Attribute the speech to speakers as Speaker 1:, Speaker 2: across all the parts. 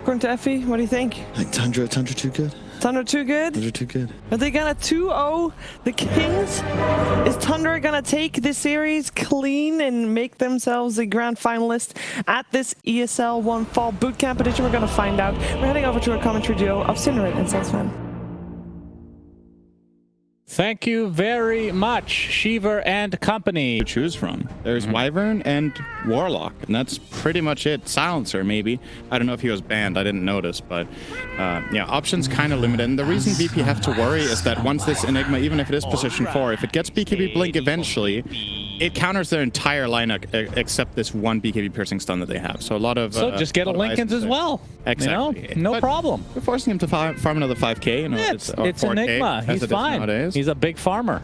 Speaker 1: According to Effie, what do you think?
Speaker 2: I think Tundra too good.
Speaker 1: Tundra too good?
Speaker 2: Tundra too good.
Speaker 1: Are they gonna 2-0 the Kings? Is Tundra gonna take this series clean and make themselves a grand finalist at this ESL1 Fall Bootcamp edition? We're gonna find out. We're heading over to a commentary duo of Cinerit and Salesman.
Speaker 3: Thank you very much, Shiver and company.
Speaker 4: To choose from. There's Wyvern and Warlock, and that's pretty much it. Silencer, maybe. I don't know if he was banned. I didn't notice, but yeah, options kind of limited. And the reason VP have to worry is that once this Enigma, even if it is position 4, if it gets BKB Blink eventually, it counters their entire lineup except this one BKB piercing stun that they have. So a lot of
Speaker 3: so just get a Linken's as well.
Speaker 4: Exactly.
Speaker 3: You know? No problem.
Speaker 4: We're forcing him to farm another 5k. You know,
Speaker 3: it's
Speaker 4: 4K
Speaker 3: Enigma. He's fine.
Speaker 4: Nowadays.
Speaker 3: He's a big farmer.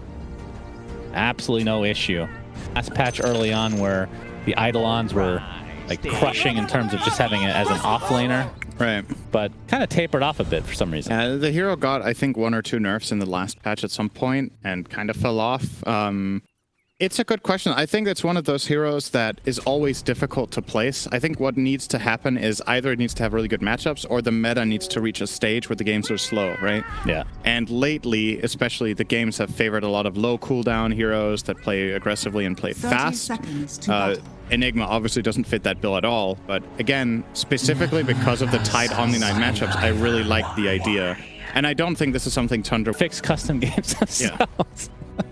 Speaker 3: Absolutely no issue. Last patch early on where the Eidolons were like crushing in terms of just having it as an off laner.
Speaker 4: Right.
Speaker 3: But kind of tapered off a bit for some reason.
Speaker 4: The hero got, I think, 1 or 2 nerfs in the last patch at some point and kind of fell off. It's a good question. I think it's one of those heroes that is always difficult to place. I think what needs to happen is either it needs to have really good matchups or the meta needs to reach a stage where the games are slow, right?
Speaker 3: Yeah.
Speaker 4: And lately, especially, the games have favored a lot of low cooldown heroes that play aggressively and play fast. Enigma obviously doesn't fit that bill at all, but again, specifically because of the Tide Omni-9 matchups, I really like the idea. And I don't think this is something Tundra
Speaker 3: fix custom games themselves.
Speaker 4: Yeah.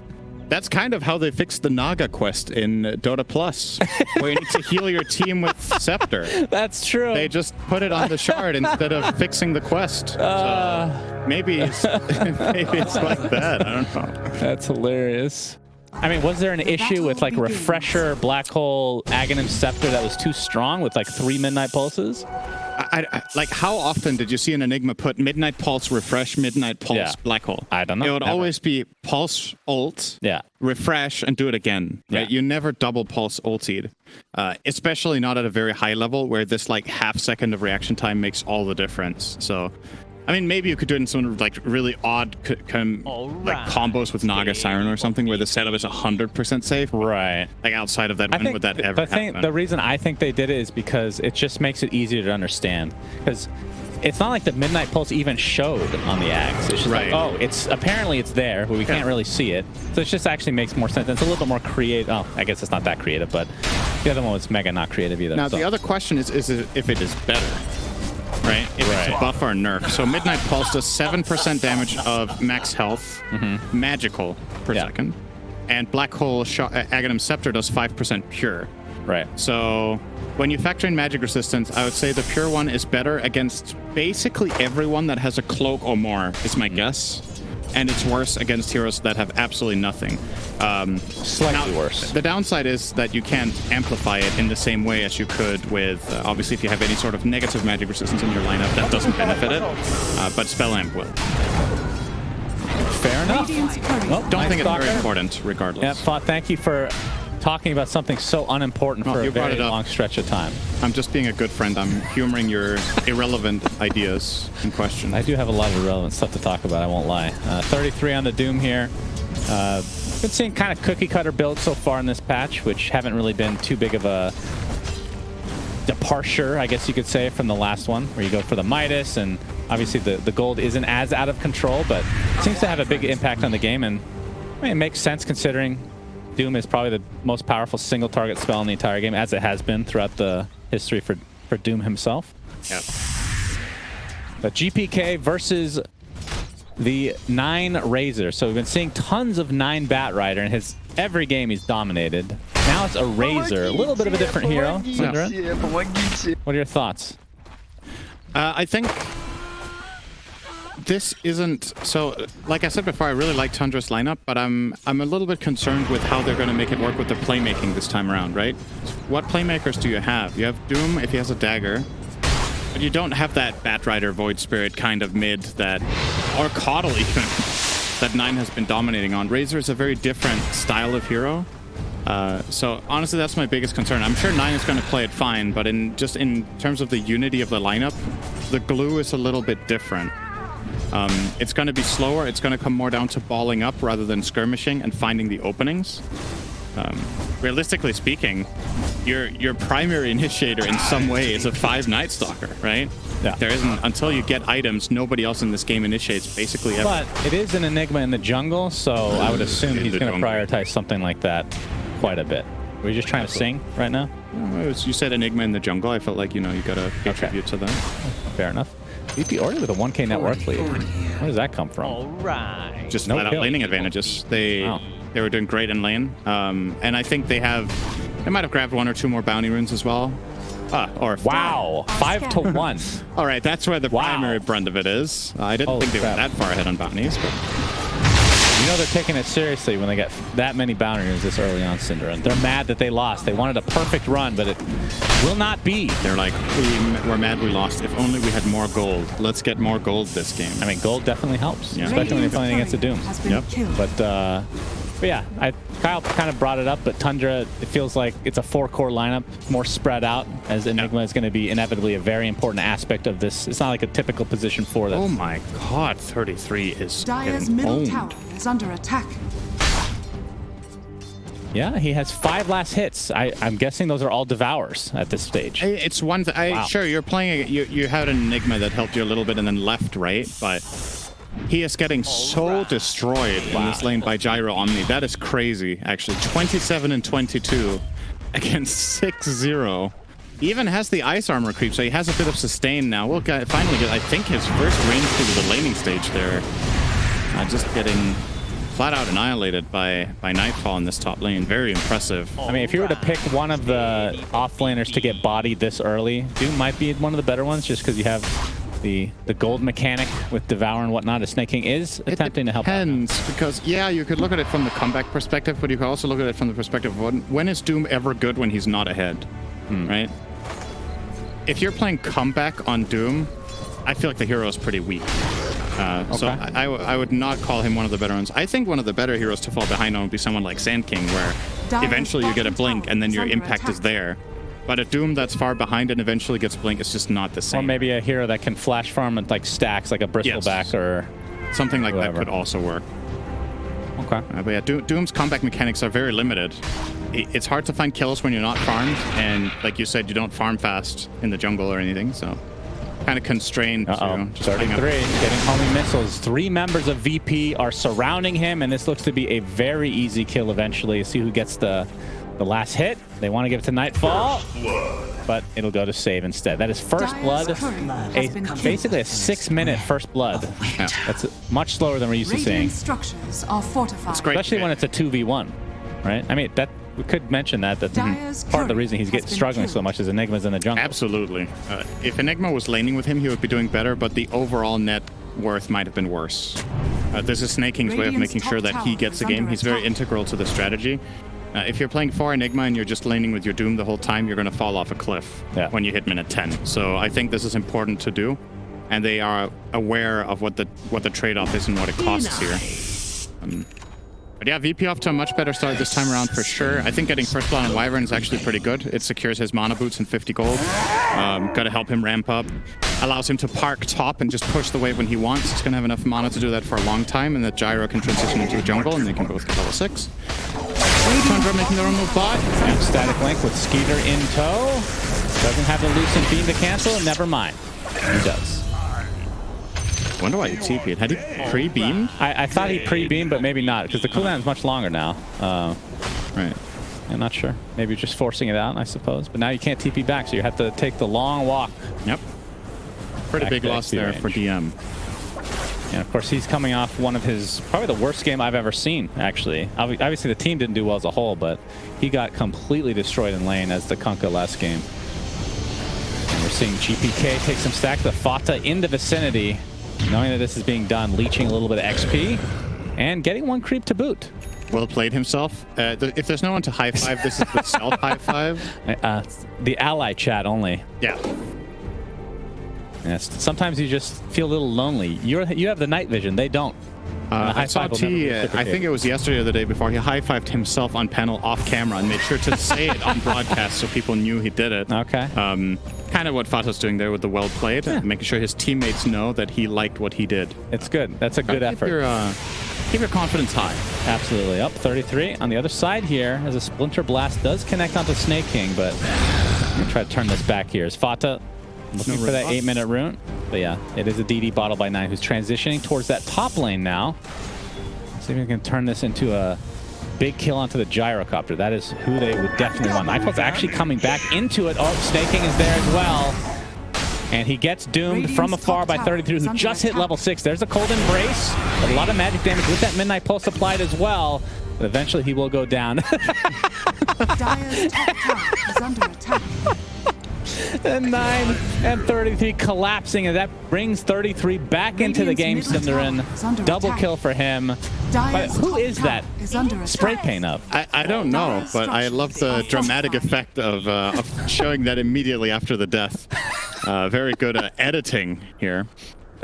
Speaker 4: That's kind of how they fixed the Naga quest in Dota Plus, where you need to heal your team with Scepter.
Speaker 3: That's true.
Speaker 4: They just put it on the shard instead of fixing the quest. So maybe it's like that. I don't know.
Speaker 3: That's hilarious. I mean, was there an issue with like Refresher, Black Hole, Aghanim Scepter that was too strong with like 3 Midnight Pulses?
Speaker 4: Like, how often did you see an Enigma put Midnight Pulse, Refresh, Midnight Pulse, Black Hole?
Speaker 3: I don't know.
Speaker 4: It would always be Pulse, Ult, Refresh, and do it again. Right? You never double Pulse ultied, especially not at a very high level where this like half second of reaction time makes all the difference. So, I mean, maybe you could do it in some like really odd like combos with Naga Siren or something where the setup is 100% safe.
Speaker 3: Right.
Speaker 4: Like outside of that, when would that ever happen?
Speaker 3: The reason I think they did it is because it just makes it easier to understand. Because it's not like the Midnight Pulse even showed on the Ags. It's just like, oh, apparently it's there, but we can't really see it. So it just actually makes more sense. It's a little bit more creative. Oh, I guess it's not that creative, but the other one was mega not creative either.
Speaker 4: Now, the other question is if it is better. Right? If it's a buff or a nerf. So Midnight Pulse does 7% damage of max health, magical per second. And Black Hole Aghanim Scepter does 5% pure.
Speaker 3: Right.
Speaker 4: So when you factor in magic resistance, I would say the pure one is better against basically everyone that has a cloak or more, is my guess. And it's worse against heroes that have absolutely nothing.
Speaker 3: Slightly worse.
Speaker 4: The downside is that you can't amplify it in the same way as you could with, obviously, if you have any sort of negative magic resistance in your lineup, that doesn't benefit it. But Spell Amp will.
Speaker 3: Fair enough.
Speaker 4: Well, don't think it's very important, regardless.
Speaker 3: Yeah, Fat, thank you for talking about something so unimportant for a very long stretch of time.
Speaker 4: I'm just being a good friend. I'm humoring your irrelevant ideas in question.
Speaker 3: I do have a lot of irrelevant stuff to talk about, I won't lie. 33 on the Doom here. Been seeing kind of cookie cutter builds so far in this patch, which haven't really been too big of a departure, I guess you could say, from the last one, where you go for the Midas, and obviously the gold isn't as out of control, but it seems to have a big impact on the game, and I mean, it makes sense considering Doom is probably the most powerful single target spell in the entire game, as it has been throughout the history for Doom himself.
Speaker 4: Yep.
Speaker 3: But GPK versus the 9 Razor. So we've been seeing tons of 9 Bat Rider, and every game he's dominated. Now it's a Razor, a little bit of a different hero. Tundra. What are your thoughts?
Speaker 4: I think this isn't so. Like I said before, I really like Tundra's lineup, but I'm a little bit concerned with how they're going to make it work with the playmaking this time around, right? What playmakers do you have? You have Doom if he has a dagger, but you don't have that Batrider Void Spirit kind of mid that, or Coddle even, that 9 has been dominating on. Razor is a very different style of hero. So honestly, that's my biggest concern. I'm sure 9 is going to play it fine, but in terms of the unity of the lineup, the glue is a little bit different. It's going to be slower. It's going to come more down to balling up rather than skirmishing and finding the openings. realistically speaking, your primary initiator in some way is a 5 Night Stalker, right?
Speaker 3: Yeah.
Speaker 4: There isn't, until you get items, nobody else in this game initiates basically ever.
Speaker 3: But it is an Enigma in the jungle, so I would assume he's going to prioritize something like that quite a bit. Were you just trying to sing right now?
Speaker 4: No, you said Enigma in the jungle. I felt like, you gotta pay tribute to that.
Speaker 3: Fair enough. VP already with a 1K net worth lead. Where does that come from?
Speaker 1: All right.
Speaker 4: Just
Speaker 3: No
Speaker 4: flat out
Speaker 3: kill.
Speaker 4: laning advantages. They were doing great in lane. And I think they might have grabbed 1 or 2 more bounty runes as well.
Speaker 3: Wow, 5 to 1.
Speaker 4: All right, that's where the primary brunt of it is. I didn't think they were that far ahead on bounties, but
Speaker 3: You know they're taking it seriously when they get that many bounty runes this early on, Syndra. And they're mad that they lost. They wanted a perfect run, but it will not be.
Speaker 4: they're like, we're mad we lost. If only we had more gold. Let's get more gold this game.
Speaker 3: I mean, gold definitely helps,
Speaker 4: Yeah.
Speaker 3: especially when you're playing against a Doom.
Speaker 4: Yep.
Speaker 3: But yeah, Kyle kind of brought it up, but Tundra, it feels like it's a 4-core lineup, more spread out, as Enigma is going to be inevitably a very important aspect of this. It's not like a typical position for them.
Speaker 4: Oh my god, 33 is
Speaker 2: Dire's
Speaker 4: getting
Speaker 2: middle
Speaker 4: owned.
Speaker 2: tower is under attack.
Speaker 3: Yeah, he has 5 last hits. I'm guessing those are all devours at this stage.
Speaker 4: It's one thing. Sure, you're playing. You had an Enigma that helped you a little bit and then left, right? But he is getting so destroyed in this lane by Gyro Omni. That is crazy, actually. 27 and 22 against 6-0. He even has the ice armor creep, so he has a bit of sustain now. We'll finally get, I think, his first range through the laning stage there. Just getting flat out annihilated by Nightfall in this top lane. Very impressive.
Speaker 3: I mean, if you were to pick one of the offlaners to get bodied this early, Doom might be one of the better ones, just because you have the gold mechanic with Devour and whatnot. A Snake King is attempting to help out.
Speaker 4: Depends, because you could look at it from the comeback perspective, but you could also look at it from the perspective of when is Doom ever good when he's not ahead, right? If you're playing comeback on Doom, I feel like the hero is pretty weak. So I would not call him one of the better ones. I think one of the better heroes to fall behind on would be someone like Sand King, where eventually you get a blink and then your impact is there. But a Doom that's far behind and eventually gets blink is just not the same.
Speaker 3: Or maybe a hero that can flash farm and like stacks, like a Bristleback or
Speaker 4: something like
Speaker 3: whatever.
Speaker 4: that could also work.
Speaker 3: Okay.
Speaker 4: But yeah, Doom's comeback mechanics are very limited. It's hard to find kills when you're not farmed, and like you said, you don't farm fast in the jungle or anything, so kind of constrained to just
Speaker 3: 33, getting homing missiles. 3 members of VP are surrounding him, and this looks to be a very easy kill eventually. See who gets the last hit. They want to give it to Nightfall, but it'll go to save instead. That is first blood, basically a 6-minute first blood.
Speaker 4: Yeah.
Speaker 3: That's much slower than we're used to seeing.
Speaker 2: Radiant structures are fortified.
Speaker 4: It's great.
Speaker 3: Especially when it's a 2v1, right? I mean, that we could mention that. That's part of the reason he's struggling so much is Enigma's in the jungle.
Speaker 4: Absolutely. If Enigma was laning with him, he would be doing better, but the overall net worth might have been worse. This is Snake King's way of making sure that he gets the game. He's very integral to the strategy. If you're playing for Enigma and you're just laning with your Doom the whole time, you're going to fall off a cliff when you hit minute 10. So I think this is important to do, and they are aware of what the trade-off is and what it costs here. But yeah, VP off to a much better start this time around for sure. I think getting first blood on Wyvern is actually pretty good. It secures his mana boots and 50 gold. Got to help him ramp up. Allows him to park top and just push the wave when he wants. He's going to have enough mana to do that for a long time, and that Gyro can transition into a jungle, and they can both get level 6. Tundra making their own move bot.
Speaker 3: And Static Link with Skeeter in tow. Doesn't have the Lucent Beam to cancel, never mind. He does.
Speaker 4: I wonder why he TP'd. Had he pre-beamed?
Speaker 3: I thought he pre-beamed, but maybe not, because the cooldown is much longer now.
Speaker 4: Right.
Speaker 3: I'm not sure. Maybe just forcing it out, I suppose. But now you can't TP back, so you have to take the long walk.
Speaker 4: Yep. Pretty
Speaker 3: Back
Speaker 4: big
Speaker 3: to
Speaker 4: loss
Speaker 3: XP
Speaker 4: there
Speaker 3: range.
Speaker 4: for DM.
Speaker 3: And of course, he's coming off one of his, probably the worst game I've ever seen, actually. Obviously, the team didn't do well as a whole, but he got completely destroyed in lane as the Kunkka last game. And we're seeing GPK take some stack. The Fata in the vicinity, knowing that this is being done, leeching a little bit of XP, and getting one creep to boot.
Speaker 4: Well played himself. If there's no one to high five, this is the self high five.
Speaker 3: The ally chat only.
Speaker 4: Yeah.
Speaker 3: Yes. Sometimes you just feel a little lonely. You have the night vision. They don't.
Speaker 4: I saw T, I think it was yesterday or the day before, he high-fived himself on panel off camera and made sure to say it on broadcast so people knew he did it.
Speaker 3: Okay.
Speaker 4: Kind of what Fata's doing there with the well played, making sure his teammates know that he liked what he did.
Speaker 3: It's good. That's a good effort.
Speaker 4: keep your confidence high.
Speaker 3: Absolutely. Up 33 on the other side here as a Splinter Blast does connect onto Snake King, but I'm going to try to turn this back here. As Fata looking for that 8-minute rune. But yeah, it is a DD bottle by 9 who's transitioning towards that top lane now. See if we can turn this into a big kill onto the Gyrocopter. That is who they would definitely want. Nightfall's actually coming back into it. Oh, Snake King is there as well. And he gets doomed from afar by 33, who just hit level 6. There's a cold embrace. A lot of magic damage with that Midnight Pulse applied as well. But eventually he will go down.
Speaker 2: Dire's top tower is under attack.
Speaker 3: And 9 and 33 collapsing, and that brings 33 back into the game. Cinderin, double kill for him. But who is that spray paint of?
Speaker 4: I don't know, but I love the dramatic effect of showing that immediately after the death. Very good editing here.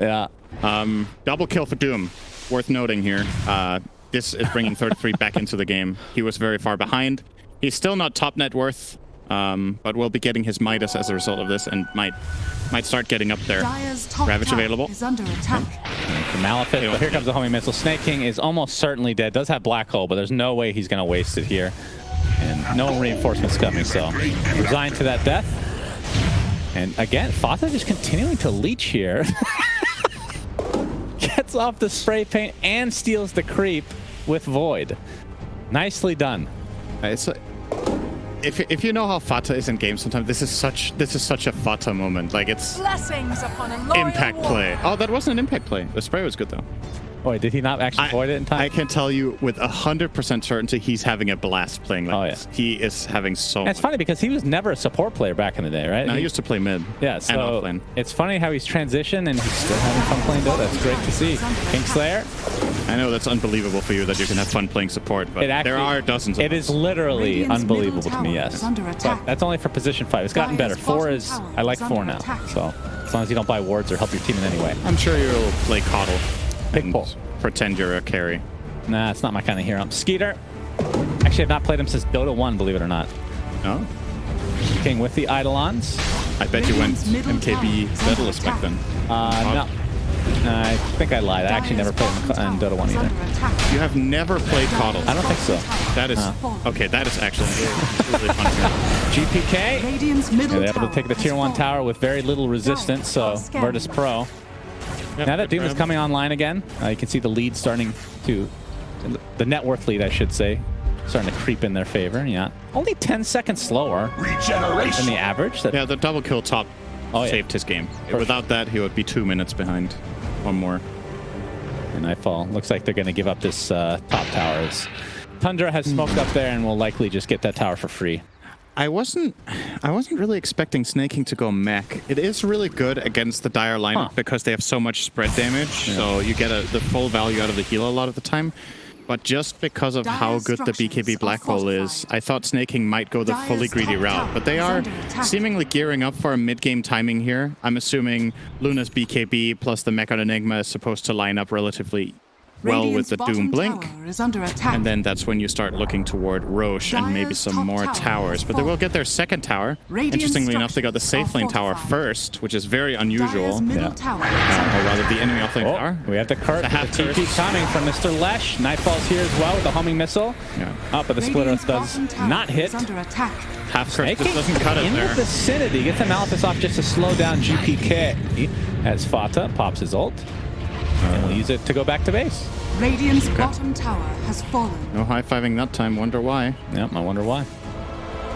Speaker 3: Yeah.
Speaker 4: Double kill for Doom. Worth noting here. This is bringing 33 back into the game. He was very far behind. He's still not top net worth, but will be getting his Midas as a result of this, and might start getting up there. Ravage available.
Speaker 2: Is under attack.
Speaker 3: The Malefic, but here comes the homing missile. Snake King is almost certainly dead. Does have Black Hole, but there's no way he's going to waste it here. And no reinforcements coming, so resigned to that death. And again, Fata just continuing to leech here. Gets off the spray paint and steals the creep with Void. Nicely done.
Speaker 4: It's if you know how Fata is in game, sometimes this is such a Fata moment. Like, it's
Speaker 2: Blessings upon a loyal
Speaker 4: impact play. Oh, that wasn't an impact play. The spray was good though.
Speaker 3: Oh, wait, did he not actually void it in time?
Speaker 4: I can tell you with 100% certainty he's having a blast playing like this. He is having so much.
Speaker 3: It's funny because he was never a support player back in the day, right?
Speaker 4: No, he used to play mid.
Speaker 3: Yeah, so
Speaker 4: and
Speaker 3: it's funny how he's transitioned and he's still having fun playing Dota. It's great to see. Kingslayer.
Speaker 4: I know that's unbelievable for you that you can have fun playing support, but there are dozens of them.
Speaker 3: It is literally unbelievable to me, yes. But that's only for position 5. It's gotten better. 4 is, I like 4 now. So as long as you don't buy wards or help your team in any way.
Speaker 4: I'm sure you'll play Coddle.
Speaker 3: Big pull.
Speaker 4: Pretend you're a carry.
Speaker 3: Nah, it's not my kind of hero. Skeeter. Actually, I've not played him since Dota 1, believe it or not.
Speaker 4: Oh?
Speaker 3: King with the Eidolons.
Speaker 4: I bet you went MKB Daedalus back then.
Speaker 3: No. I think I lied. I actually never played in Dota 1 either.
Speaker 4: You have never played Coddle?
Speaker 3: I don't think so.
Speaker 4: That is... Okay, that is actually really fun.
Speaker 3: GPK. They're able to take the tier 1 tower with very little resistance, so Virtus Pro. Yep, now that Doom is coming online again, you can see the lead starting to... The net worth lead, I should say, starting to creep in their favor. Yeah. Only 10 seconds slower than the average.
Speaker 4: Yeah, the double kill top saved his game. Without that, he would be 2 minutes behind. One more.
Speaker 3: And Nightfall. Looks like they're going to give up this top tower. As Tundra has smoked up there and will likely just get that tower for free.
Speaker 4: I wasn't really expecting Snake King to go mech. It is really good against the Dire lineup because they have so much spread damage, so you get the full value out of the heal a lot of the time. But just because of how good the BKB Black Hole is, I thought Snake King might go the fully greedy route. But they are seemingly gearing up for a mid-game timing here. I'm assuming Luna's BKB plus the Mech on Enigma is supposed to line up relatively well with the Doom Blink, and then that's when you start looking toward Roche and maybe some more towers. But they will get their second tower. Interestingly enough, they got the safe lane tower first, which is very unusual.
Speaker 3: Yeah.
Speaker 4: Or rather, the enemy off lane tower.
Speaker 3: We have the TP coming from Mr. Lesh. Nightfall's here as well with the homing missile. But the Splitter does not hit.
Speaker 4: Half curse doesn't cut it
Speaker 3: in
Speaker 4: there.
Speaker 3: The vicinity. Get the Malefic off just to slow down GPK as Fata pops his ult. And we'll use it to go back to base.
Speaker 2: Radiant's bottom tower has fallen.
Speaker 4: No high-fiving that time. Wonder why.
Speaker 3: Yep, I wonder why.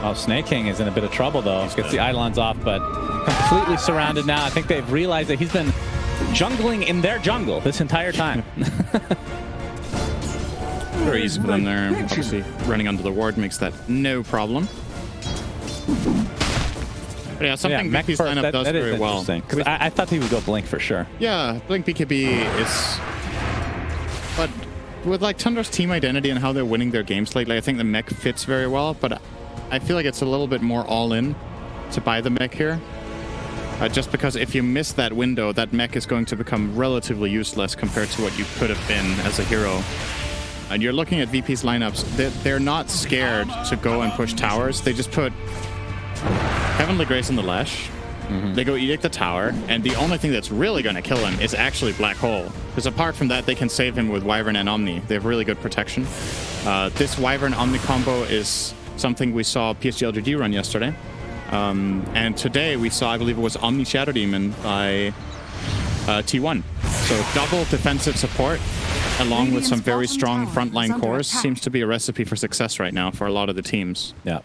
Speaker 3: Oh, Snake King is in a bit of trouble, though. Gets the Eidolons off, but completely surrounded now. I think they've realized that he's been jungling in their jungle this entire time.
Speaker 4: Very easy for them there. Obviously, running under the ward makes that no problem. But yeah, something BKB's lineup does very well.
Speaker 3: I thought he would go Blink for sure.
Speaker 4: Yeah, Blink BKB is... But with like Tundra's team identity and how they're winning their games lately, I think the mech fits very well, but I feel like it's a little bit more all-in to buy the mech here. Just because if you miss that window, that mech is going to become relatively useless compared to what you could have been as a hero. And you're looking at VP's lineups, they're not scared to go and push towers. They just put Heavenly Grace on the Lesh, They go Edict the tower, and the only thing that's really going to kill him is actually Black Hole. Because apart from that, they can save him with Wyvern and Omni. They have really good protection. This Wyvern Omni combo is something we saw PSG LGD run yesterday. And today we saw, I believe it was Omni Shadow Demon by T1. So double defensive support, along with some very strong frontline cores, seems to be a recipe for success right now for a lot of the teams.
Speaker 3: Yeah.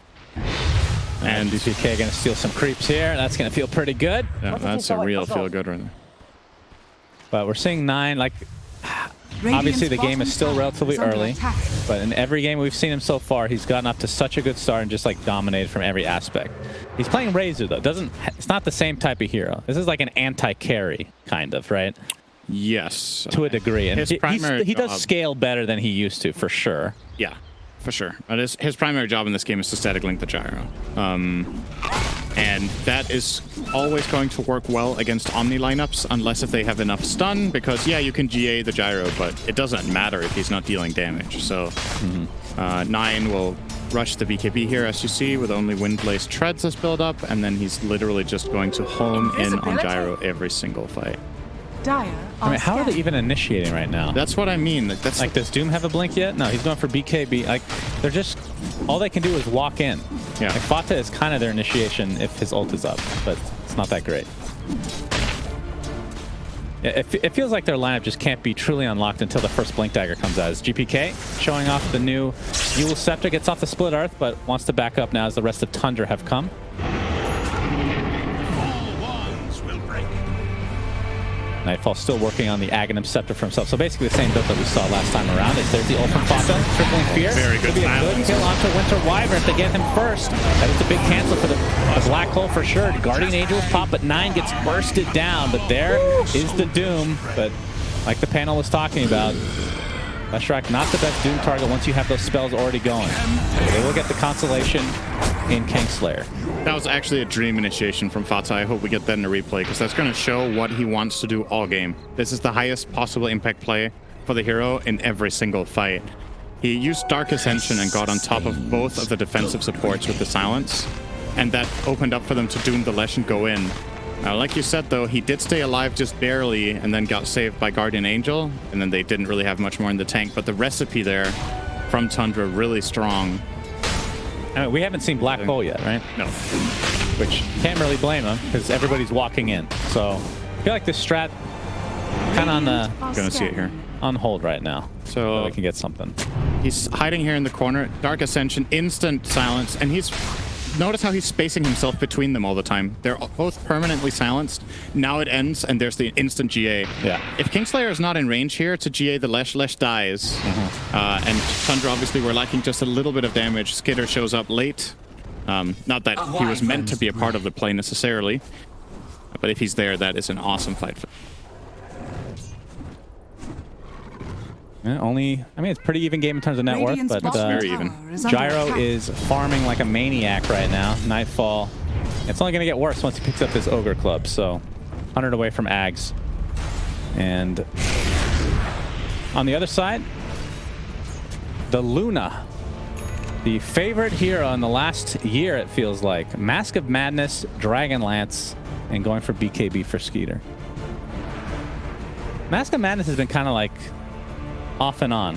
Speaker 3: And DPK going to steal some creeps here. That's going to feel pretty good.
Speaker 4: Yeah, that's a real feel good right there.
Speaker 3: But we're seeing 9, like, obviously the game is still relatively early, but in every game we've seen him so far, he's gotten up to such a good start and just like dominated from every aspect. He's playing Razor though. It's not the same type of hero. This is like an anti-carry kind of, right?
Speaker 4: Yes.
Speaker 3: To a degree. And he does scale better than he used to, for sure.
Speaker 4: Yeah, for sure. But his primary job in this game is to static link the gyro. And that is always going to work well against Omni lineups, unless if they have enough stun, because yeah, you can GA the gyro, but it doesn't matter if he's not dealing damage. So 9 will rush the BKB here, as you see, with only Windblaze Treads as build up, and then he's literally just going to home in on gyro every single fight.
Speaker 3: I mean, how are they even initiating right now?
Speaker 4: That's what I mean. That's
Speaker 3: like, does Doom have a blink yet? No, he's going for BKB. Like, they're just, all they can do is walk in.
Speaker 4: Yeah.
Speaker 3: Like, Fata is kind of their initiation if his ult is up, but it's not that great. Yeah, it feels like their lineup just can't be truly unlocked until the first Blink Dagger comes out. As GPK showing off the new Yule Scepter, gets off the Split Earth, but wants to back up now as the rest of Tundra have come. Nightfall still working on the Aghanim Scepter for himself. So basically the same build that we saw last time around. There's the ult from Fata, tripling Fear.
Speaker 4: Very good.
Speaker 3: Could be a good kill onto Winter Wyvern if they get him first. That is a big cancel for the Black Hole for sure. Guardian Angels pop, but 9 gets bursted down. But there is the Doom. But like the panel was talking about, Leshrac not the best Doom target once you have those spells already going. They will get the consolation in Kingslayer.
Speaker 4: That was actually a dream initiation from Fata. I hope we get that in a replay, because that's going to show what he wants to do all game. This is the highest possible impact play for the hero in every single fight. He used Dark Ascension and got on top of both of the defensive supports with the silence, and that opened up for them to Doom the Lesh and go in. Now, like you said, though, he did stay alive just barely and then got saved by Guardian Angel, and then they didn't really have much more in the tank, but the recipe there from Tundra really strong.
Speaker 3: I mean, we haven't seen Black Hole yet, right?
Speaker 4: No.
Speaker 3: Which can't really blame him, because everybody's walking in. So I feel like this strat kind of on the...
Speaker 4: Gonna see it here.
Speaker 3: On hold right now. So we can get something.
Speaker 4: He's hiding here in the corner. Dark Ascension, instant silence, and he's... Notice how he's spacing himself between them all the time. They're both permanently silenced. Now it ends, and there's the instant GA.
Speaker 3: Yeah.
Speaker 4: If Kingslayer is not in range here to GA the Lesh, Lesh dies. And Tundra, obviously, we're lacking just a little bit of damage. Skidder shows up late. Not that he was meant to be a part of the play necessarily, but if he's there, that is an awesome fight.
Speaker 3: Yeah, I mean, it's pretty even game in terms of net worth, but
Speaker 4: very even.
Speaker 3: Gyro is farming like a maniac right now. Nightfall. It's only going to get worse once he picks up this Ogre Club, so 100 away from Ags. And on the other side, the Luna. The favorite hero in the last year, it feels like. Mask of Madness, Dragonlance, and going for BKB for Skeeter. Mask of Madness has been kind of like off and on.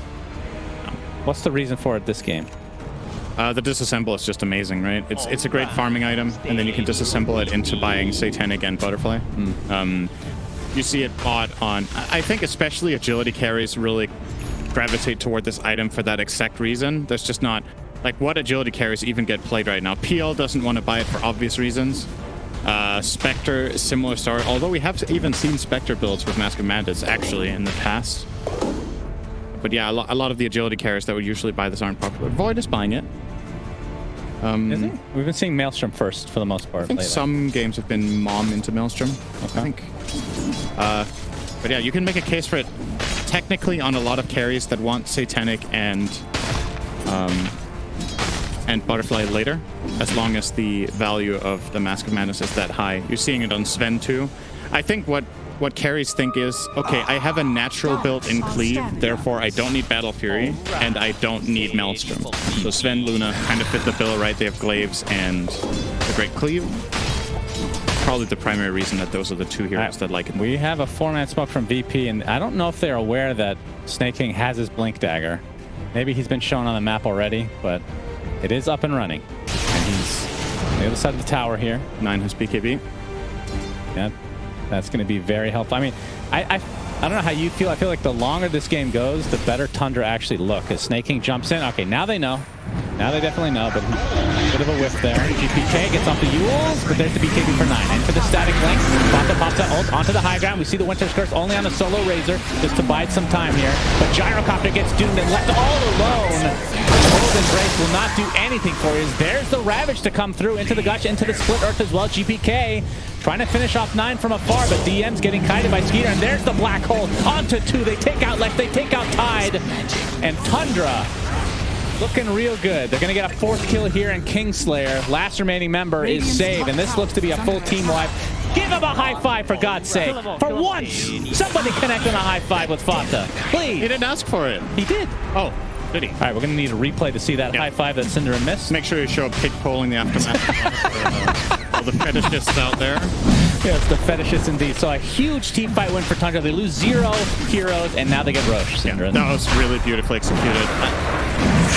Speaker 3: What's the reason for it this game?
Speaker 4: The disassemble is just amazing, right? It's a great farming item, and then you can disassemble it into buying Satanic and Butterfly. You see it bought on... I think especially agility carries really gravitate toward this item for that exact reason. There's just not... Like, what agility carries even get played right now? PL doesn't want to buy it for obvious reasons. Spectre, similar story. Although we have even seen Spectre builds with Mask of Madness, actually, in the past. But yeah, a lot of the agility carriers that would usually buy this aren't popular. Void is buying it.
Speaker 3: Is it? We've been seeing Maelstrom first for the most part.
Speaker 4: I think some games have been Mom into Maelstrom. Okay. I think. But yeah, you can make a case for it technically on a lot of carries that want Satanic and Butterfly later, as long as the value of the Mask of Madness is that high. You're seeing it on Sven too. I think what carries think is, okay, I have a natural built-in cleave, therefore I don't need Battle Fury, and I don't need Maelstrom. So Sven, Luna kind of fit the bill, right? They have Glaives and a great cleave. probably the primary reason that those are the two heroes that like it.
Speaker 3: We have a 4-man smoke from VP, and I don't know if they're aware that Snake King has his blink dagger. Maybe he's been shown on the map already, but it is up and running. And he's on the other side of the tower here.
Speaker 4: 9 has BKB.
Speaker 3: Yeah, that's going to be very helpful. I mean, I don't know how you feel. I feel like the longer this game goes, the better Tundra actually look. As Snake King jumps in. Okay, now they know. Now they definitely know, but a bit of a whiff there. GPK gets off the Yules, but there's the BKB for 9. Into the static link. Fata pops that ult onto the high ground. We see the Winter's Curse only on the solo Razor, just to bide some time here. But Gyrocopter gets doomed and left all alone. Cold Embrace will not do anything for you. There's the Ravage to come through into the Gush, into the Split Earth as well. GPK trying to finish off 9 from afar, but DM's getting kited by Skeeter, and there's the Black Hole onto 2. They take out Lex, they take out Tide, and Tundra looking real good. They're going to get a 4th kill here, and Kingslayer, last remaining member, is saved, and this looks to be a full team wipe. Give him a high five, for God's sake. For once, somebody connect on a high five with Fata. Please.
Speaker 4: He didn't ask for it.
Speaker 3: He did.
Speaker 4: Oh, did he?
Speaker 3: All right, we're going to need a replay to see that high five that Cinder missed.
Speaker 4: Make sure you show a pig pole in the aftermath. All the fetishists out there.
Speaker 3: Yes, the fetishists indeed. So a huge team fight win for Tundra. They lose 0 heroes, and now they get Roche.
Speaker 4: Yeah, that was really beautifully executed.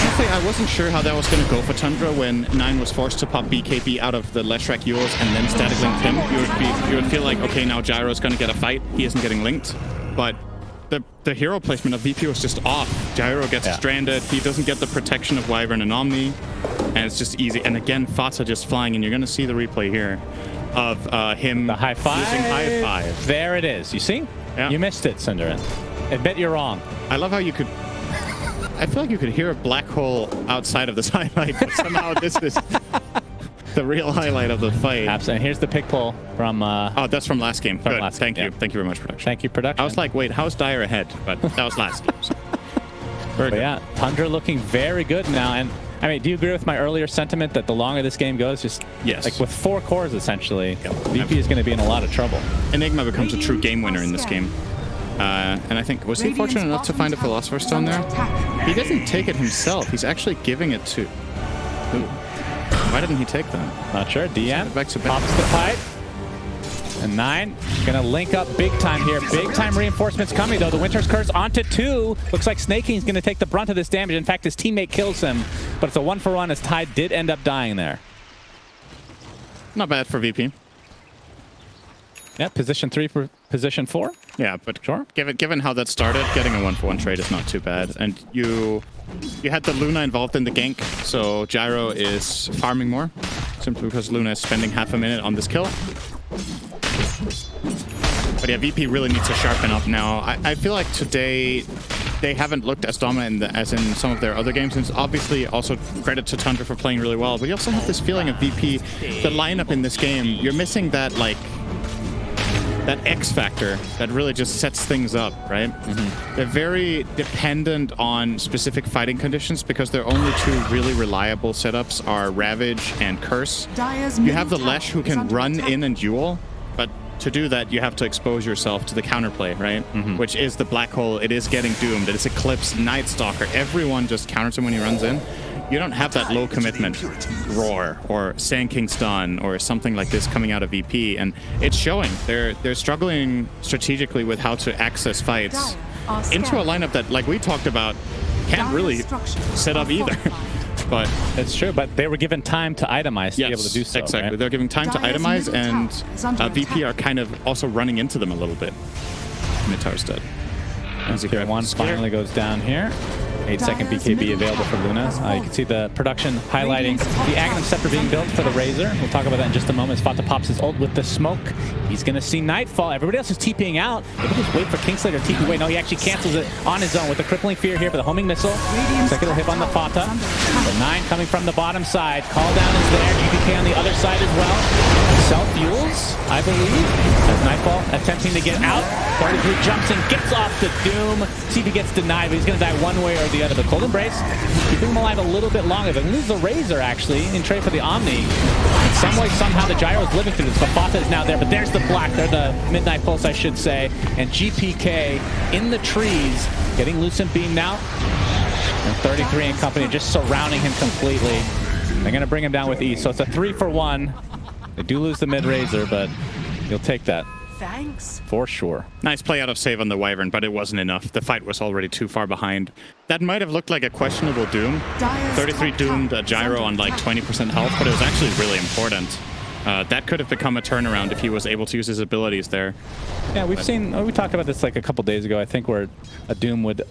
Speaker 4: Honestly, I wasn't sure how that was going to go for Tundra when 9 was forced to pop BKB out of the Leshrac Yules and then static linked him. You would feel like, okay, now Gyro's going to get a fight. He isn't getting linked. But the hero placement of VP was just off. Gyro gets stranded. He doesn't get the protection of Wyvern and Omni. And it's just easy. And again, Fata just flying. And you're going to see the replay here of him
Speaker 3: the high five.
Speaker 4: Using high five.
Speaker 3: There it is. You see?
Speaker 4: Yeah.
Speaker 3: You missed it, Cinderin. Admit you're wrong.
Speaker 4: I love how you could... I feel like you could hear a black hole outside of this highlight, but somehow this is the real highlight of the fight.
Speaker 3: Absolutely. Here's the pick pull from...
Speaker 4: oh, that's from last game. Good.
Speaker 3: Last
Speaker 4: Thank
Speaker 3: game.
Speaker 4: you. Thank you very much, production.
Speaker 3: Thank you, production.
Speaker 4: I was like, wait, how's Dire ahead? But that was last game. So.
Speaker 3: But yeah, Tundra looking very good now. And I mean, do you agree with my earlier sentiment that the longer this game goes, just like with 4 cores essentially, VP is going to be in a lot of trouble.
Speaker 4: Enigma becomes a true game winner in this game. And I think, was he fortunate enough to find a Philosopher's Stone there? He doesn't take it himself. He's actually giving it to... Ooh. Why didn't he take that?
Speaker 3: Not sure. DM pops the pipe. And 9 gonna link up big time here. Big time reinforcements coming though. The Winter's Curse onto 2. Looks like Snake King's gonna take the brunt of this damage. In fact, his teammate kills him. But it's a 1-for-1 as Tide did end up dying there.
Speaker 4: Not bad for VP.
Speaker 3: Yeah, position 3 for position 4.
Speaker 4: Yeah, but sure. Given how that started, getting a 1-for-1 trade is not too bad. And you had the Luna involved in the gank, so Gyro is farming more, simply because Luna is spending half a minute on this kill. But yeah, VP really needs to sharpen up now. I feel like today they haven't looked as dominant as in some of their other games. And it's obviously also credit to Tundra for playing really well. But you also have this feeling of VP, the lineup in this game, you're missing that like that X factor that really just sets things up, right? They're very dependent on specific fighting conditions because their only 2 really reliable setups are Ravage and Curse. You have the Lesh who can run in and duel, but to do that, you have to expose yourself to the counterplay, right? Which is the Black Hole. It is getting doomed. It is Eclipse, Night Stalker. Everyone just counters him when he runs in. You don't have that low commitment Roar or Sand King Stun or something like this coming out of VP, and it's showing. They're struggling strategically with how to access fights into a lineup that, like we talked about, can't really set up either. But
Speaker 3: it's true, but they were given time to itemize to be able to do so.
Speaker 4: Exactly.
Speaker 3: Right?
Speaker 4: They're giving time to itemize, and VP are kind of also running into them a little bit. Mid-tower's dead.
Speaker 3: As you 1 finally goes down here. 8-second BKB available for Luna. You can see the production highlighting the Aghanim Scepter being built for the Razor. We'll talk about that in just a moment as Fata pops his ult with the smoke. He's going to see Nightfall. Everybody else is TPing out. Maybe just wait for Kingslayer to TP away. No, he actually cancels it on his own with the crippling fear here for the homing missile. Second hit on the Fata. The 9 coming from the bottom side. Call down is there. GPK on the other side as well. Self-fuels, I believe. As Nightfall attempting to get out. 33 jumps and gets off the Doom. See if he gets denied, but he's going to die one way or the other. The Cold Embrace, keeping him alive a little bit longer. They lose the Razor, actually, in trade for the Omni. In some way, somehow, the Gyro is living through this. But Fata is now there, but there's the Black. They're the Midnight Pulse, I should say. And GPK in the trees, getting Lucent Beam now. And 33 and company just surrounding him completely. They're going to bring him down with ease. So it's a 3-for-1. They do lose the mid-razor, but you'll take that
Speaker 2: Thanks.
Speaker 3: for sure.
Speaker 4: Nice play out of save on the Wyvern, but it wasn't enough. The fight was already too far behind. That might have looked like a questionable Doom.
Speaker 2: Dire's
Speaker 4: 33
Speaker 2: top
Speaker 4: doomed
Speaker 2: tower is
Speaker 4: Gyro
Speaker 2: under
Speaker 4: on like
Speaker 2: attack.
Speaker 4: 20% health, but it was actually really important. That could have become a turnaround if he was able to use his abilities there.
Speaker 3: Yeah, we talked about this like a couple days ago, I think, where a Doom would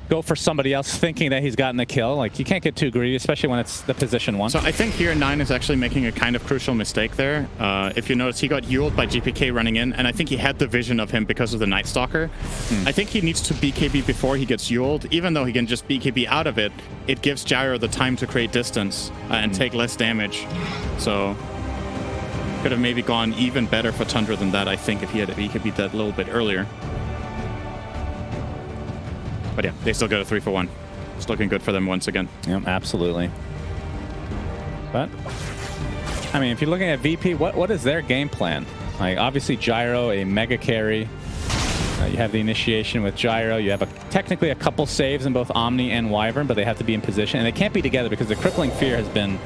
Speaker 3: go for somebody else thinking that he's gotten the kill. Like, you can't get too greedy, especially when it's the position one.
Speaker 4: So I think here 9 is actually making a kind of crucial mistake there. If you notice, he got Yuled by GPK running in, and I think he had the vision of him because of the Night Stalker. I think he needs to BKB before he gets Yuled. Even though he can just BKB out of it, it gives Gyro the time to create distance and take less damage. So could have maybe gone even better for Tundra than that, I think, if he had BKB'd that a little bit earlier. But yeah, they still got a 3-for-1. It's looking good for them once again.
Speaker 3: Yeah, absolutely. But, I mean, if you're looking at VP, what is their game plan? Like, obviously, Gyro, a mega carry. You have the initiation with Gyro. You have technically a couple saves in both Omni and Wyvern, but they have to be in position. And they can't be together because the Crippling Fear has been...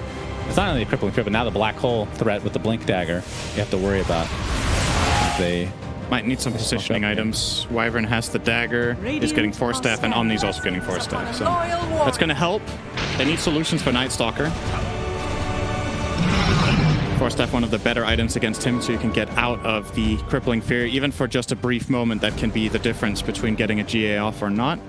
Speaker 3: It's not only a Crippling Fear, but now the Black Hole threat with the Blink Dagger you have to worry about. They...
Speaker 4: Might need some positioning items. Wyvern has the dagger, is getting Force Staff, and Omni's also getting Force Staff. So that's going to help. They need solutions for Night Stalker. Force Staff, one of the better items against him, so you can get out of the Crippling Fear. Even for just a brief moment, that can be the difference between getting a GA off or not.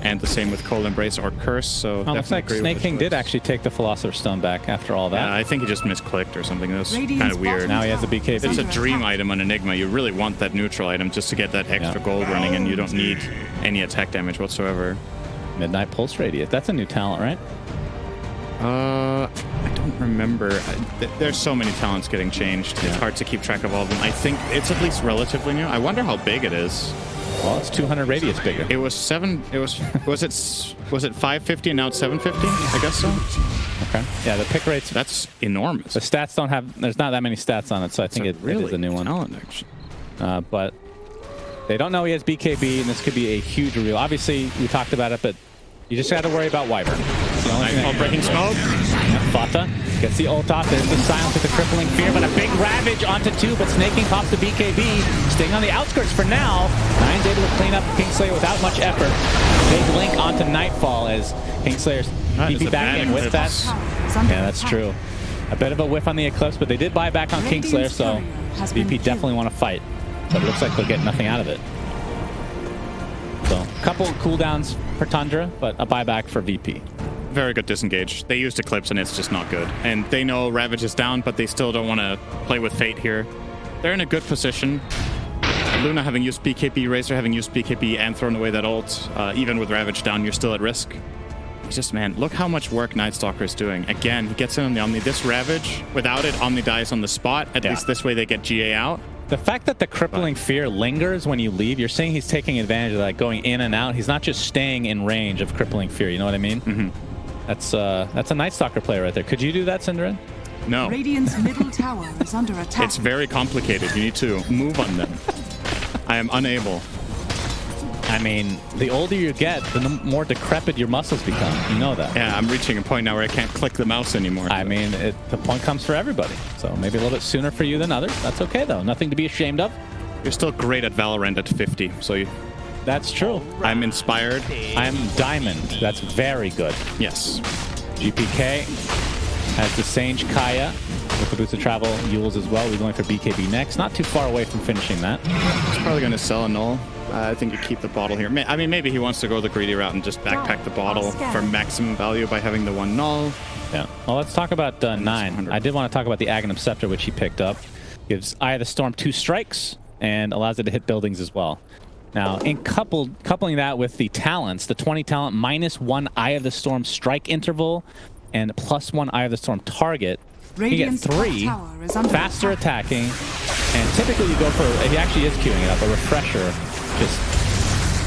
Speaker 4: And the same with Cold Embrace or Curse. So
Speaker 3: looks like Snake King did actually take the Philosopher's Stone back after all that.
Speaker 4: Yeah, I think he just misclicked or something. That was
Speaker 2: Radiant's
Speaker 4: kind of weird.
Speaker 3: Now he has the BKB.
Speaker 4: It's a dream item on Enigma. You really want that neutral item just to get that extra gold running, and you don't need any attack damage whatsoever.
Speaker 3: Midnight Pulse Radius. That's a new talent, right?
Speaker 4: I don't remember. There's so many talents getting changed. It's hard to keep track of all of them. I think it's at least relatively new. I wonder how big it is.
Speaker 3: Well, it's 200 radius bigger.
Speaker 4: It was 7. It was it 550 and now it's 750? I guess so.
Speaker 3: Okay. Yeah, the pick rates.
Speaker 4: That's enormous.
Speaker 3: The stats don't have. There's not that many stats on it, so I think it is a new one.
Speaker 4: Talent, actually.
Speaker 3: But they don't know he has BKB, and this could be a huge reveal. Obviously, we talked about it, but you just got to worry about Wyvern.
Speaker 4: Nightfall breaking smoke.
Speaker 3: Fata gets the ult off. There's the silence with the Crippling Fear, but a big Ravage onto 2, but Snake King pops the BKB. Staying on the outskirts for now. Nine's able to clean up Kingslayer without much effort. Big link onto Nightfall as Kingslayer's DP back in with that. Yeah, that's true. A bit of a whiff on the Eclipse, but they did buy back on Kingslayer, so VP definitely want to fight. But it looks like they'll get nothing out of it. So, a couple of cooldowns for Tundra, but a buyback for VP.
Speaker 4: Very good disengage. They used Eclipse and it's just not good. And they know Ravage is down, but they still don't want to play with Fate here. They're in a good position. Luna having used BKB, Razor having used BKB and thrown away that ult. Even with Ravage down, you're still at risk. It's just, man, look how much work Night Stalker is doing. Again, he gets in on the Omni. This Ravage, without it, Omni dies on the spot. At least this way they get GA out.
Speaker 3: The fact that the Crippling Fear lingers when you leave, you're saying he's taking advantage of that, going in and out. He's not just staying in range of Crippling Fear, you know what I mean? That's a Night Stalker player right there. Could you do that, Synderen?
Speaker 4: No.
Speaker 2: Radiant's middle tower is under attack.
Speaker 4: It's very complicated. You need to move on them. I am unable.
Speaker 3: I mean, the older you get, the more decrepit your muscles become. You know that.
Speaker 4: Yeah, I'm reaching a point now where I can't click the mouse anymore.
Speaker 3: I mean, the point comes for everybody. So maybe a little bit sooner for you than others. That's okay, though. Nothing to be ashamed of.
Speaker 4: You're still great at Valorant at 50, so
Speaker 3: that's true.
Speaker 4: I'm inspired.
Speaker 3: I'm Diamond. That's very good.
Speaker 4: Yes.
Speaker 3: GPK has the Sage Kaya with the Boots of Travel Yules as well. We're going for BKB next. Not too far away from finishing that.
Speaker 4: He's probably going to sell a null. I think you keep the bottle here. I mean, maybe he wants to go the greedy route and just backpack the bottle for maximum value by having the one null.
Speaker 3: Yeah. Well, let's talk about 9. I did want to talk about the Aghanim Scepter, which he picked up. Gives Eye of the Storm 2 strikes and allows it to hit buildings as well. Now, in coupling that with the talents, the 20 talent -1 Eye of the Storm strike interval and +1 Eye of the Storm target, you get 3 faster attacking, and typically you go for, he actually is queuing it up, a refresher. Just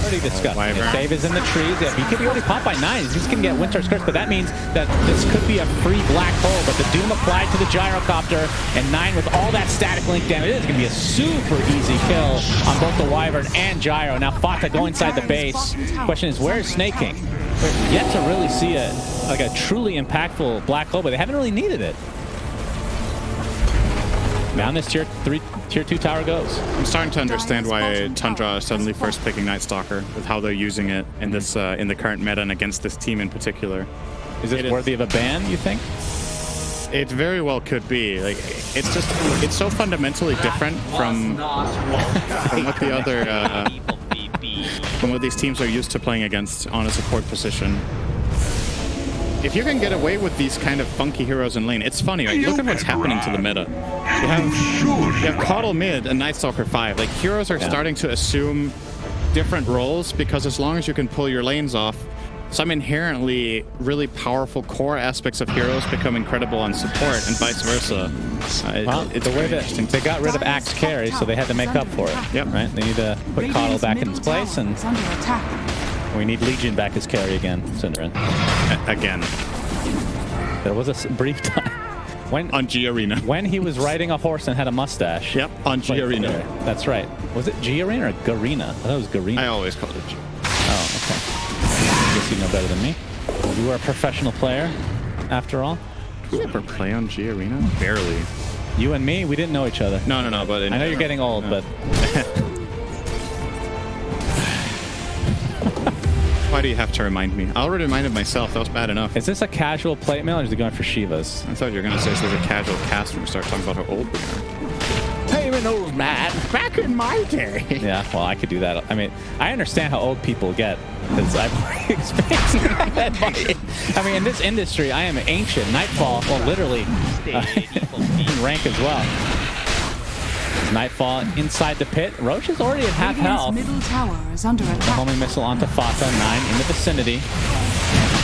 Speaker 3: already discussed. Save is in the trees. Yeah, BKB already popped by 9. He's going to get Winter's Curse, but that means that this could be a free black hole. But the Doom applied to the Gyrocopter, and 9 with all that static link damage, it is going to be a super easy kill on both the Wyvern and Gyro. Now Fata go inside the base. Question is, where is Snake King? We're yet to really see a truly impactful black hole, but they haven't really needed it. Down this tier 2 tower goes.
Speaker 4: I'm starting to understand why Tundra is suddenly first picking Night Stalker with how they're using it in this in the current meta and against this team in particular.
Speaker 3: Is it worthy of a ban, you think?
Speaker 4: It very well could be. Like, it's so fundamentally different from what the other from what these teams are used to playing against on a support position. If you can get away with these kind of funky heroes in lane, it's funny, right? Look at what's happening to the meta. You have Coddle mid and Night Stalker 5. Like, heroes are starting to assume different roles because as long as you can pull your lanes off, some inherently really powerful core aspects of heroes become incredible on support and vice versa.
Speaker 3: It's the way that they got rid of Axe carry, so they had to make up for it.
Speaker 4: Yep.
Speaker 3: Right? They need to put Coddle back in its place, and we need Legion back as carry again, Synderen.
Speaker 4: Again.
Speaker 3: There was a brief time
Speaker 4: on G Arena.
Speaker 3: When he was riding a horse and had a mustache.
Speaker 4: Yep, on G Arena.
Speaker 3: That's right. Was it G Arena or Garena? I thought it was Garena.
Speaker 4: I always called it G.
Speaker 3: Oh, okay. I guess you know better than me. You were a professional player, after all.
Speaker 4: Did we ever play on G Arena? Barely.
Speaker 3: You and me, we didn't know each other.
Speaker 4: No, but...
Speaker 3: I know you're getting old, but...
Speaker 4: Why do you have to remind me? I already reminded myself. That was bad enough.
Speaker 3: Is this a casual plate mail or is it going for Shivas?
Speaker 4: I thought you were going to say this was a casual cast when we start talking about how old we are.
Speaker 3: Hey, an old man.
Speaker 4: Back in my day.
Speaker 3: Yeah, well, I could do that. I mean, I understand how old people get because I've already experienced that. I mean, in this industry, I am ancient. Nightfall, well, literally, in rank as well. Nightfall inside the pit. Roche is already at half health.
Speaker 2: Middle tower is under attack.
Speaker 3: The homing missile onto Fata. 9 in the vicinity.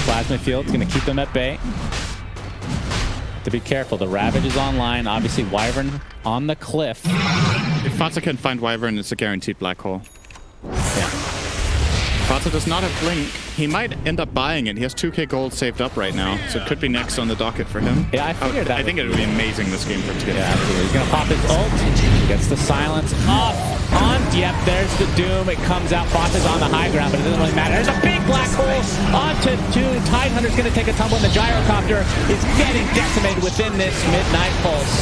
Speaker 3: Plasma field's going to keep them at bay. To be careful. The Ravage is online. Obviously, Wyvern on the cliff.
Speaker 4: If Fata can find Wyvern, it's a guaranteed black hole.
Speaker 3: Yeah.
Speaker 4: Fata does not have Blink. He might end up buying it. He has 2k gold saved up right now, so it could be next on the docket for him.
Speaker 3: Yeah, I figured that.
Speaker 4: I think it would be amazing this game for him to get.
Speaker 3: Yeah, absolutely. He's going to pop his ult. Gets the silence off. On. Yep, there's the Doom. It comes out. Fata's on the high ground, but it doesn't really matter. There's a big black hole onto 2. Tidehunter's going to take a tumble, and the Gyrocopter is getting decimated within this midnight pulse.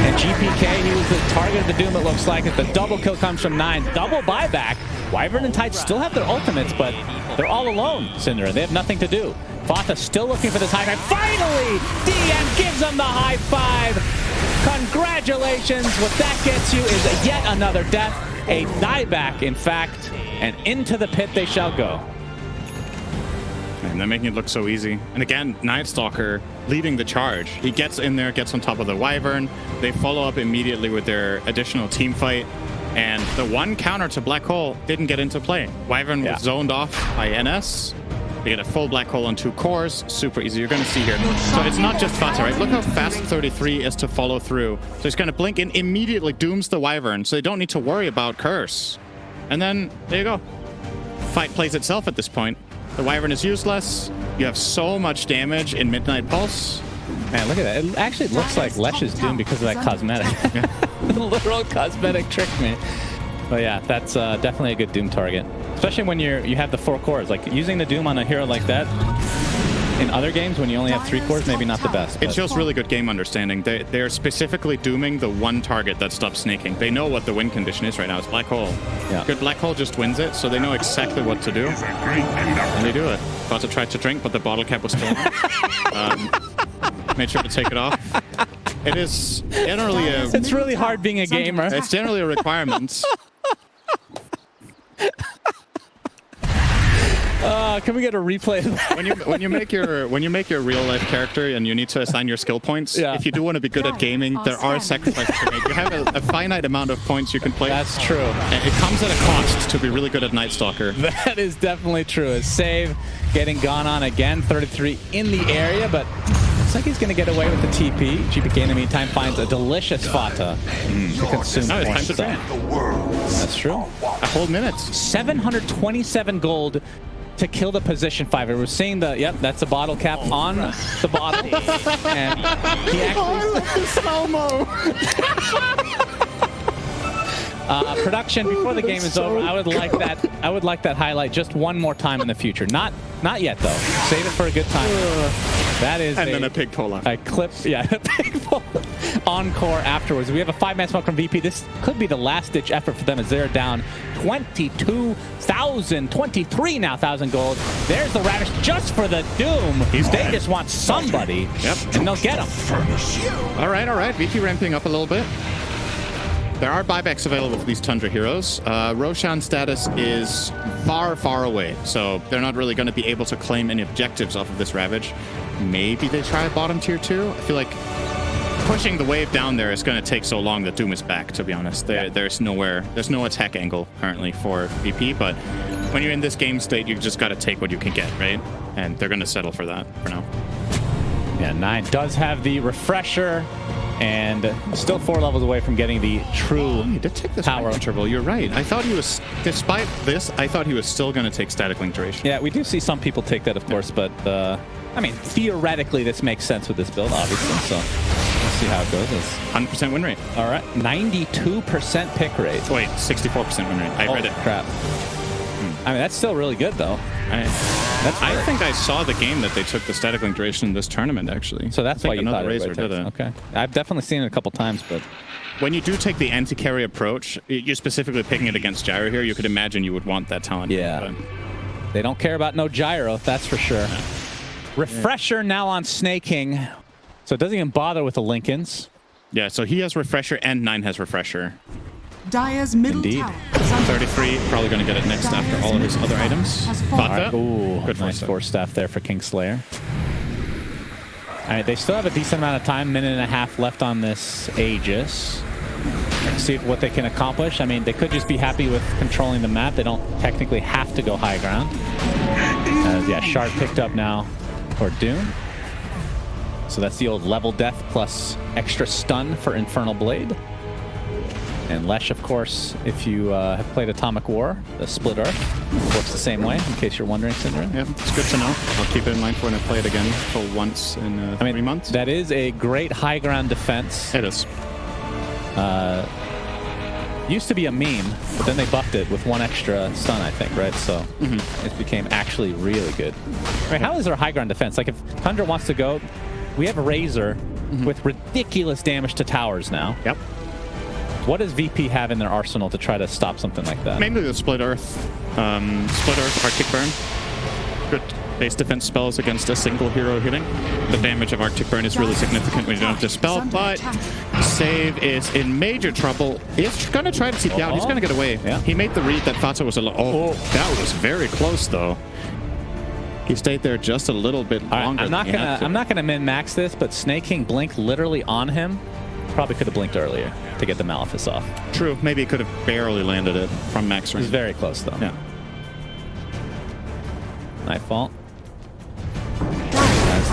Speaker 3: And GPK, he was the target of the Doom, it looks like, as the double kill comes from 9. Double buyback. Wyvern and Tide still have their ultimates, but they're all alone, Synderen. They have nothing to do. Fata still looking for this high five. Finally, DM gives them the high five. Congratulations. What that gets you is yet another death. A dieback, in fact, and into the pit they shall go.
Speaker 4: And they're making it look so easy. And again, Night Stalker leading the charge. He gets in there, gets on top of the Wyvern. They follow up immediately with their additional team fight. And the one counter to Black Hole didn't get into play. Wyvern was zoned off by NS. They get a full Black Hole on 2 cores. Super easy. You're going to see here. So it's not just Fata, right? Look how fast 33 is to follow through. So he's going to blink and immediately dooms the Wyvern. So they don't need to worry about Curse. And then, there you go. Fight plays itself at this point. The Wyvern is useless. You have so much damage in Midnight Pulse.
Speaker 3: Man, look at that. It actually looks like Lesh's Doom because of that cosmetic. The literal cosmetic tricked me. But yeah, that's definitely a good Doom target. Especially when you have the 4 cores. Like, using the Doom on a hero like that, in other games, when you only have 3 cores, maybe not the best.
Speaker 4: It shows really good game understanding. They're specifically dooming the one target that stops snaking. They know what the win condition is right now. It's Black Hole.
Speaker 3: Yeah.
Speaker 4: Good Black Hole just wins it, so they know exactly what to do. And they do it. Fata tried to drink, but the bottle cap was still on. Made sure to take it off. It is generally a...
Speaker 3: It's really hard being a gamer.
Speaker 4: It's generally a requirement.
Speaker 3: Can we get a replay of that?
Speaker 4: when you make your real life character and you need to assign your skill points, if you do want to be good at gaming, there are sacrifices to make. You have a finite amount of points you can play.
Speaker 3: That's true.
Speaker 4: And it comes at a cost to be really good at Night Stalker.
Speaker 3: That is definitely true. A save getting gone on again. 33 in the area, but looks like he's going to get away with the TP. GPK in the meantime finds a delicious Fata to consume.
Speaker 4: Now it's time to drain.
Speaker 3: That's true.
Speaker 4: A whole minute.
Speaker 3: 727 gold to kill the position 5. We're seeing the, yep, that's a bottle cap on the bottle. And he actually...
Speaker 4: slow-mo.
Speaker 3: Production, before the game is over, I would like that highlight just one more time in the future. Not yet, though. Save it for a good time. That is
Speaker 4: and then a pig pull-up.
Speaker 3: A clip, yeah, a pig pull encore afterwards. We have a 5-man smoke from VP. This could be the last-ditch effort for them as they're down 22,000, 23 now thousand gold. There's the Ravish just for the Doom. They just want somebody, and they'll get him.
Speaker 4: All right. VP ramping up a little bit. There are buybacks available for these Tundra heroes. Roshan's status is far, far away, so they're not really going to be able to claim any objectives off of this Ravage. Maybe they try bottom tier 2. I feel like pushing the wave down there is going to take so long that Doom is back, to be honest. There's no attack angle currently for VP, but when you're in this game state, you just got to take what you can get, right? And they're going to settle for that for now.
Speaker 3: Yeah, 9 does have the refresher, and still 4 levels away from getting the true
Speaker 4: he did take this
Speaker 3: power
Speaker 4: interval. You're right. I thought he was, despite this, I thought he was still going to take static link duration.
Speaker 3: Yeah, we do see some people take that, of course, but I mean, theoretically, this makes sense with this build, obviously. So let's see how it goes. It's
Speaker 4: 100% win rate.
Speaker 3: All right, 92% pick rate.
Speaker 4: Wait, 64% win rate. I read it.
Speaker 3: Crap. I mean, that's still really good, though.
Speaker 4: I think I saw the game that they took the static link duration in this tournament, actually.
Speaker 3: So that's why you thought
Speaker 4: Razor
Speaker 3: everybody
Speaker 4: did it.
Speaker 3: Okay. I've definitely seen it a couple times, but
Speaker 4: when you do take the anti-carry approach, you're specifically picking it against Gyro here. You could imagine you would want that talent.
Speaker 3: Yeah.
Speaker 4: But
Speaker 3: they don't care about no gyro, that's for sure. Yeah. Refresher now on Snaking, so it doesn't even bother with the Lincolns.
Speaker 4: Yeah, so he has refresher and 9 has refresher.
Speaker 2: Dire's middle tower is under
Speaker 4: 33, probably going to get it next after all of his other items. Fata.
Speaker 3: Ooh,
Speaker 4: good
Speaker 3: nice force staff there for Kingslayer. All right, they still have a decent amount of time, minute and a half left on this Aegis. See what they can accomplish. I mean, they could just be happy with controlling the map. They don't technically have to go high ground. Yeah, Shard picked up now for Doom. So that's the old level death plus extra stun for Infernal Blade. And Lesh, of course, if you have played Atomic War, the Split Earth works the same way, in case you're wondering, Syndra.
Speaker 4: Yeah, it's good to know. I'll keep it in mind for when I play it again for once in 3 months.
Speaker 3: That is a great high ground defense.
Speaker 4: It is.
Speaker 3: Used to be a meme, but then they buffed it with 1 extra stun, I think, right? So it became actually really good. I mean, how is our high ground defense? Like, if Tundra wants to go, we have Razor with ridiculous damage to towers now.
Speaker 4: Yep.
Speaker 3: What does VP have in their arsenal to try to stop something like that?
Speaker 4: Mainly the Split Earth. Split Earth, Arctic Burn. Good base defense spells against a single hero hitting. The damage of Arctic Burn is really significant when you don't have Dispel, but Save is in major trouble. He's going to try to TP out. He's going to get away.
Speaker 3: Yeah.
Speaker 4: He made the read that Fata was alone. Oh, that was very close, though. He stayed there just a little bit longer.
Speaker 3: I'm not gonna min-max this, but Snaking blink literally on him. Probably could have blinked earlier to get the Malefice off.
Speaker 4: True. Maybe he could have barely landed it from max range.
Speaker 3: He's very close, though.
Speaker 4: Yeah.
Speaker 3: Nightfall.
Speaker 4: That's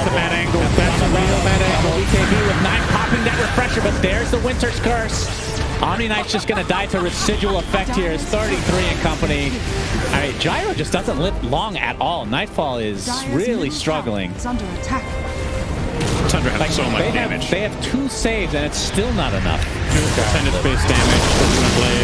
Speaker 4: a bad angle. That's a real bad angle.
Speaker 3: BKB with 9 popping that refresher, but there's the Winter's Curse. Omni Knight's just going to die to residual effect here. It's 33 in company. All right, Gyro just doesn't live long at all. Nightfall is really struggling.
Speaker 2: is under attack.
Speaker 4: Tundra has so much damage.
Speaker 3: They have 2 saves, and it's still not enough.
Speaker 4: Percentage base damage.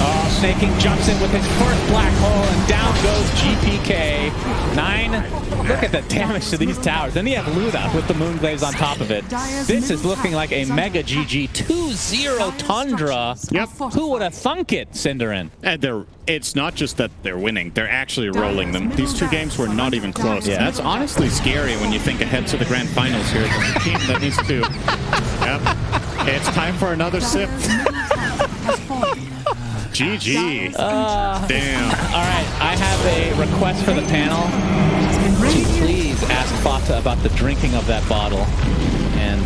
Speaker 3: Oh, Snaking jumps in with his first black hole, and down goes GPK. 9. Look at the damage to these towers. Then you have Luna with the Moonglaze on top of it. This is looking like a mega GG. 2-0 Tundra.
Speaker 4: Yep.
Speaker 3: Who would have thunk it, Cinderin?
Speaker 4: And it's not just that they're winning. They're actually rolling them. These 2 games were not even close.
Speaker 3: Yeah.
Speaker 4: That's honestly scary when you think ahead to the grand finals here. The team that needs to... Yep. It's time for another sip. GG. Damn.
Speaker 3: All right, I have a request for the panel to please ask Fata about the drinking of that bottle. And